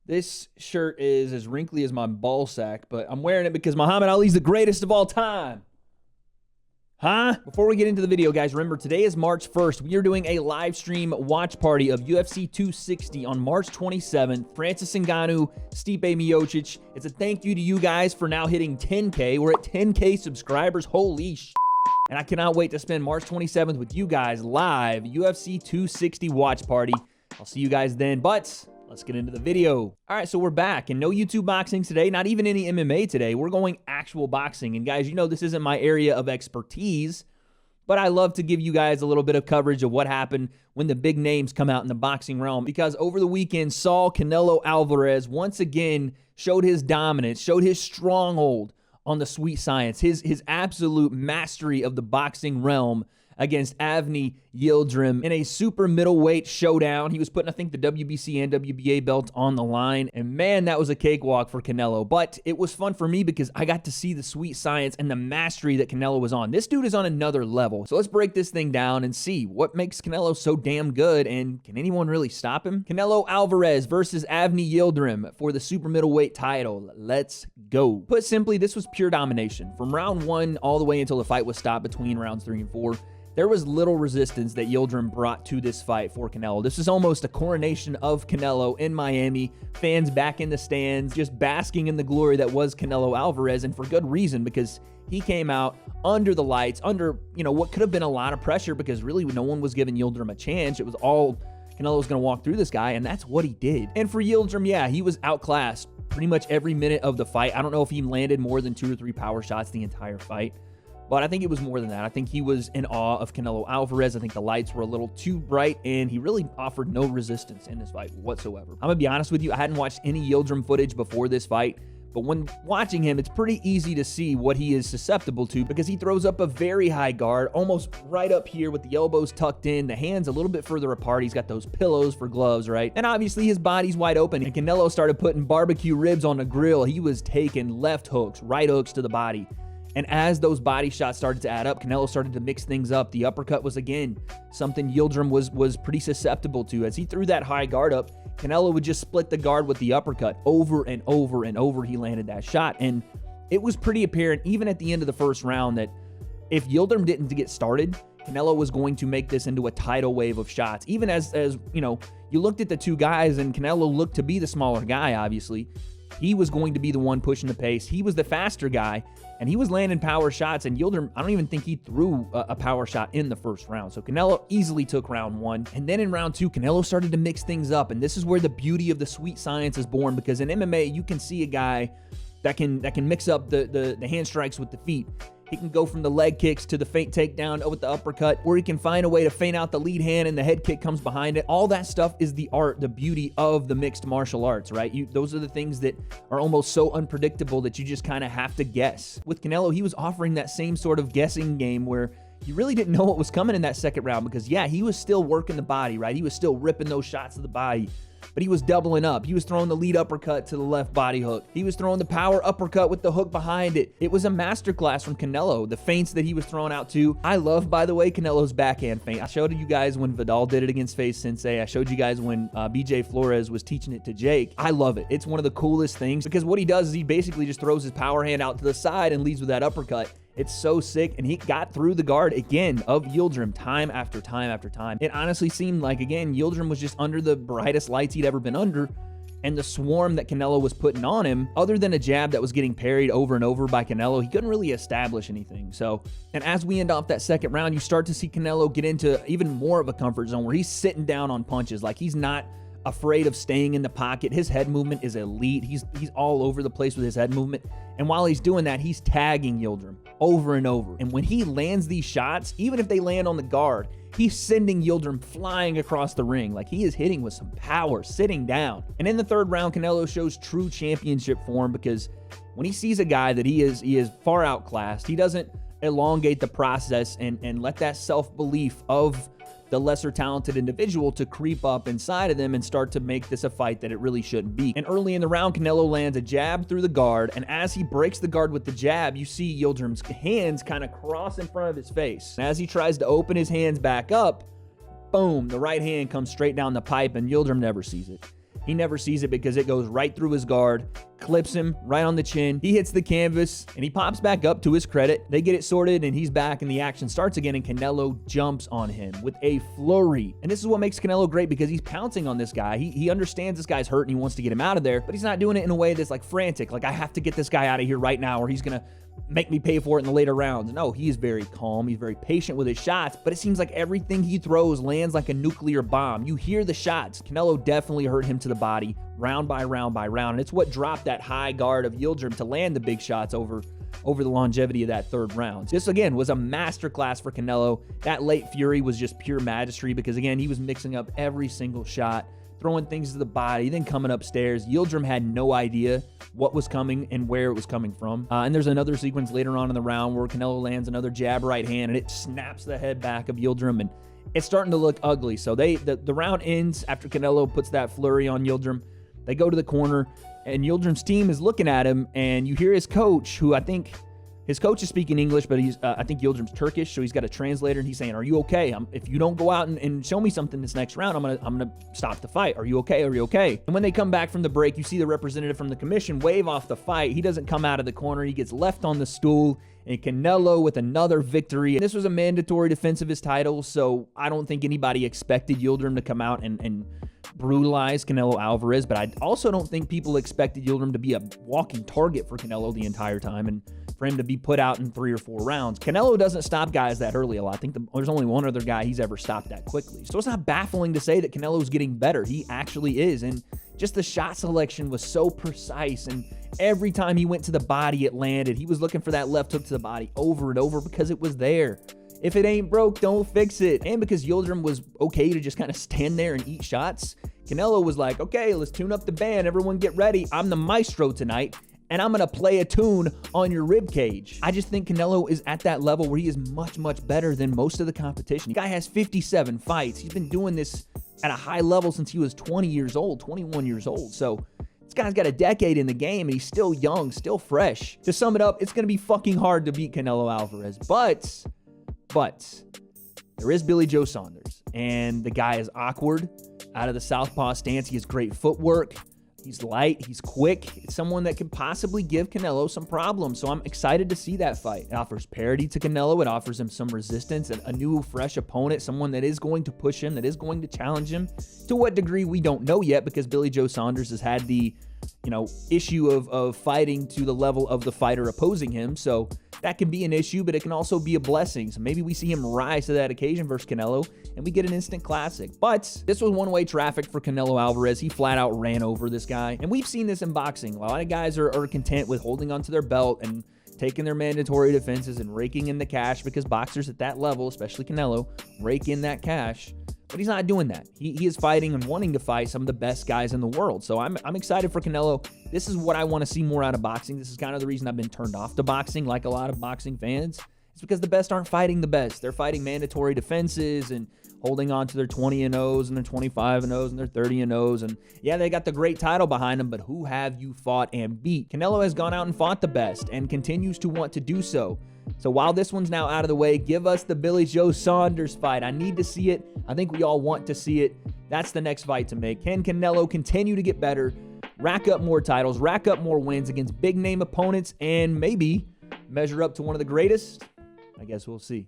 This shirt is as wrinkly as my ball sack, but I'm wearing it because Muhammad Ali's the greatest of all time. Huh? Before we get into the video, guys, remember, today is March 1st. We are doing a live stream watch party of UFC 260 on March 27th. Francis Ngannou, Stipe Miocic. It's a thank you to you guys for now hitting 10K. We're at 10K subscribers. Holy sh**. And I cannot wait to spend March 27th with you guys live. UFC 260 watch party. I'll see you guys then, but let's get into the video. All right, so we're back, and no YouTube boxing today, not even any MMA today. We're going actual boxing. And guys, you know this isn't my area of expertise, but I love to give you guys a little bit of coverage of what happened when the big names come out in the boxing realm. Because over the weekend, Canelo Alvarez once again showed his dominance, showed his stronghold on the sweet science, his absolute mastery of the boxing realm against Avni Yildirim in a super middleweight showdown. He was putting, I think, the WBC and WBA belt on the line. And man, that was a cakewalk for Canelo. But it was fun for me because I got to see the sweet science and the mastery that Canelo was on. This dude is on another level. So let's break this thing down and see what makes Canelo so damn good, and can anyone really stop him? Canelo Alvarez versus Avni Yildirim for the super middleweight title. Let's go. Put simply, this was pure domination. From round 1 all the way until the fight was stopped between rounds 3 and 4. There was little resistance that Yildirim brought to this fight for Canelo. This is almost a coronation of Canelo in Miami. Fans back in the stands, just basking in the glory that was Canelo Alvarez, and for good reason, because he came out under the lights, under, what could have been a lot of pressure, because really no one was giving Yildirim a chance. It was all Canelo was going to walk through this guy, and that's what he did. And for Yildirim, yeah, he was outclassed pretty much every minute of the fight. I don't know if he landed more than 2 or 3 power shots the entire fight, but I think it was more than that. I think he was in awe of Canelo Alvarez. I think the lights were a little too bright, and he really offered no resistance in this fight whatsoever. I'm going to be honest with you, I hadn't watched any Yildirim footage before this fight, but when watching him, it's pretty easy to see what he is susceptible to, because he throws up a very high guard, almost right up here with the elbows tucked in, the hands a little bit further apart. He's got those pillows for gloves, right? And obviously his body's wide open, and Canelo started putting barbecue ribs on the grill. He was taking left hooks, right hooks to the body. And as those body shots started to add up, Canelo started to mix things up. The uppercut was, again, something Yildirim was pretty susceptible to. As he threw that high guard up, Canelo would just split the guard with the uppercut. Over and over and over, he landed that shot. And it was pretty apparent, even at the end of the first round, that if Yildirim didn't get started, Canelo was going to make this into a tidal wave of shots. Even as you looked at the two guys, and Canelo looked to be the smaller guy, obviously. He was going to be the one pushing the pace. He was the faster guy, and he was landing power shots. And Yildirim, I don't even think he threw a power shot in the first round. So Canelo easily took round 1. And then in round 2, Canelo started to mix things up. And this is where the beauty of the sweet science is born, because in MMA, you can see a guy that can mix up the hand strikes with the feet. He can go from the leg kicks to the feint takedown with the uppercut, or he can find a way to feint out the lead hand and the head kick comes behind it. All that stuff is the art, the beauty of the mixed martial arts, right? Those are the things that are almost so unpredictable that you just kind of have to guess. With Canelo, he was offering that same sort of guessing game where you really didn't know what was coming in that second round, because, yeah, he was still working the body, right? He was still ripping those shots to the body. But he was doubling up. He was throwing the lead uppercut to the left body hook. He was throwing the power uppercut with the hook behind it. It was a masterclass from Canelo. The feints that he was throwing out too. I love, by the way, Canelo's backhand feint. I showed you guys when Vidal did it against Face Sensei. I showed you guys when BJ Flores was teaching it to Jake. I love it. It's one of the coolest things, because what he does is he basically just throws his power hand out to the side and leads with that uppercut. It's so sick, and he got through the guard again of Yildirim time after time after time. It honestly seemed like, again, Yildirim was just under the brightest lights he'd ever been under, and the swarm that Canelo was putting on him, other than a jab that was getting parried over and over by Canelo, he couldn't really establish anything. So, and as we end off that second round, you start to see Canelo get into even more of a comfort zone where he's sitting down on punches. Like, he's not afraid of staying in the pocket. His head movement is elite. He's all over the place with his head movement. And while he's doing that, he's tagging Yildirim over and over. And when he lands these shots, even if they land on the guard, he's sending Yildirim flying across the ring. Like, he is hitting with some power, sitting down. And in the third round, Canelo shows true championship form, because when he sees a guy that he is far outclassed, he doesn't elongate the process and let that self-belief of the lesser talented individual to creep up inside of them and start to make this a fight that it really shouldn't be. And early in the round, Canelo lands a jab through the guard, and as he breaks the guard with the jab, you see Yildirim's hands kind of cross in front of his face. And as he tries to open his hands back up, boom, the right hand comes straight down the pipe, and Yildirim never sees it. He never sees it because it goes right through his guard, clips him right on the chin. He hits the canvas and he pops back up. To his credit, they get it sorted and he's back and the action starts again, and Canelo jumps on him with a flurry. And this is what makes Canelo great, because he's pouncing on this guy. He understands this guy's hurt and he wants to get him out of there, but he's not doing it in a way that's like frantic, like I have to get this guy out of here right now or he's gonna make me pay for it in the later rounds. No, he is very calm. He's very patient with his shots, but it seems like everything he throws lands like a nuclear bomb. You hear the shots. Canelo definitely hurt him to the body round by round by round, and it's what dropped that high guard of Yildirim to land the big shots over the longevity of that third round. This, again, was a masterclass for Canelo. That late fury was just pure mastery because, again, he was mixing up every single shot, throwing things to the body, then coming upstairs. Yildirim had no idea what was coming and where it was coming from. And there's another sequence later on in the round where Canelo lands another jab right hand, and it snaps the head back of Yildirim, and it's starting to look ugly. So the round ends after Canelo puts that flurry on Yildirim. They go to the corner, and Yildirim's team is looking at him, and you hear his coach, who I think his coach is speaking English, but I think Yildirim's Turkish, so he's got a translator, and he's saying, "Are you okay? If you don't go out and show me something this next round, I'm gonna stop the fight. Are you okay? Are you okay?" And when they come back from the break, you see the representative from the commission wave off the fight. He doesn't come out of the corner. He gets left on the stool, and Canelo with another victory. And this was a mandatory defense of his title, so I don't think anybody expected Yildirim to come out and brutalize Canelo Alvarez, but I also don't think people expected Yildirim to be a walking target for Canelo the entire time and for him to be put out in 3 or 4 rounds. Canelo doesn't stop guys that early a lot. I think there's only one other guy he's ever stopped that quickly. So it's not baffling to say that Canelo's getting better. He actually is, and just the shot selection was so precise, and every time he went to the body, it landed. He was looking for that left hook to the body over and over because it was there. If it ain't broke, don't fix it. And because Yildirim was okay to just kind of stand there and eat shots, Canelo was like, okay, let's tune up the band. Everyone get ready. I'm the maestro tonight, and I'm going to play a tune on your rib cage. I just think Canelo is at that level where he is much, much better than most of the competition. The guy has 57 fights. He's been doing this at a high level since he was 20 years old, 21 years old. So this guy's got a decade in the game, and he's still young, still fresh. To sum it up, it's going to be fucking hard to beat Canelo Alvarez. But there is Billy Joe Saunders, and the guy is awkward out of the southpaw stance. He has great footwork. He's light. He's quick. It's someone that could possibly give Canelo some problems. So I'm excited to see that fight. It offers parity to Canelo. It offers him some resistance, and a new, fresh opponent, someone that is going to push him, that is going to challenge him. To what degree, we don't know yet, because Billy Joe Saunders has had the, issue of fighting to the level of the fighter opposing him. So that can be an issue, but it can also be a blessing. So maybe we see him rise to that occasion versus Canelo, and we get an instant classic. But this was one-way traffic for Canelo Alvarez. He flat out ran over this guy. And we've seen this in boxing. A lot of guys are content with holding onto their belt and taking their mandatory defenses and raking in the cash, because boxers at that level, especially Canelo, rake in that cash. But he's not doing that. He is fighting and wanting to fight some of the best guys in the world. So I'm excited for Canelo. This is what I want to see more out of boxing. This is kind of the reason I've been turned off to boxing, like a lot of boxing fans. It's because the best aren't fighting the best. They're fighting mandatory defenses and holding on to their 20-0s and their 25-0s and their 30-0s. And yeah, they got the great title behind them, but who have you fought and beat? Canelo has gone out and fought the best and continues to want to do so. So while this one's now out of the way, give us the Billy Joe Saunders fight. I need to see it. I think we all want to see it. That's the next fight to make. Can Canelo continue to get better, rack up more titles, rack up more wins against big-name opponents, and maybe measure up to one of the greatest? I guess we'll see.